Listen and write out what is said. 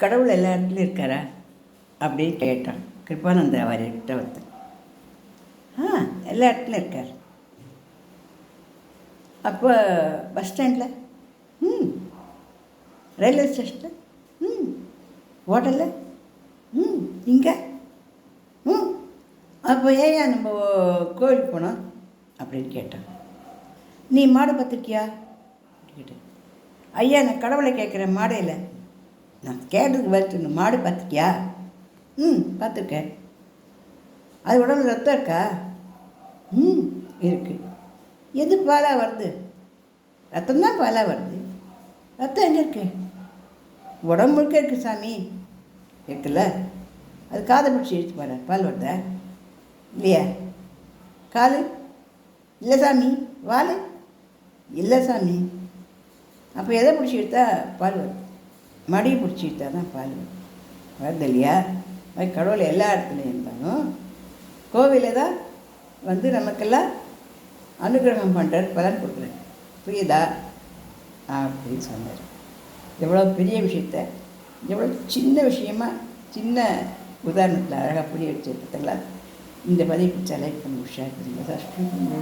கடவுள் எல்லா இடத்துலையும் இருக்காரா அப்படின்னு கேட்டான் கிருபானந்த வாரியர்கிட்ட ஒருத்தன். எல்லா இடத்துலையும் இருக்கார். அப்போ பஸ் ஸ்டாண்டில், ரயில்வே ஸ்டேஷனில், ஹோட்டலில், இங்கே, அப்போ ஏன் நம்ம கோவிலுக்கு போனோம் அப்படின்னு கேட்டான். நீ மாடு பார்த்துருக்கியா கேட்டேன். ஐயா, நான் கடவுளை கேட்குறேன், மாடு இல்லை. நான் கேட்டதுக்கு பதில் மாடு பார்த்துருக்கியா? பார்த்துருக்கேன். அது உடம்புல ரத்தம் இருக்கா? இருக்குது. எது பாலாக வருது? ரத்தம்தான் பாலாக வருது. ரத்தம் எங்கே இருக்கு? உடம்பு முழுக்க இருக்குது சாமி. இருக்குல்ல, அது காதை பிடிச்சி இழுத்து பாரு, பால் வருதா இல்லையா? காலு இல்லை சாமி. வால் இல்லை சாமி. அப்போ எதை பிடிச்சி எடுத்தா பால் வருது? மடியை பிடிச்சி எடுத்தா தான் பால் வருது இல்லையா? அது கடவுள் எல்லா இடத்துலையும் இருந்தாலும் கோவிலில் தான் நமக்கெல்லாம் அனுகிரகம் பண்ணுறார், பலன் கொடுக்குறாரு. புரியுதா அப்படின்னு சொன்னார். எவ்வளோ பெரிய விஷயத்த எவ்வளோ சின்ன விஷயமா சின்ன உதாரணத்தில் அழகாக புரிய வச்சுருக்கீங்களா? இந்த பதிவு செலக்ட் பண்ணி உஷார் பண்ணுங்க.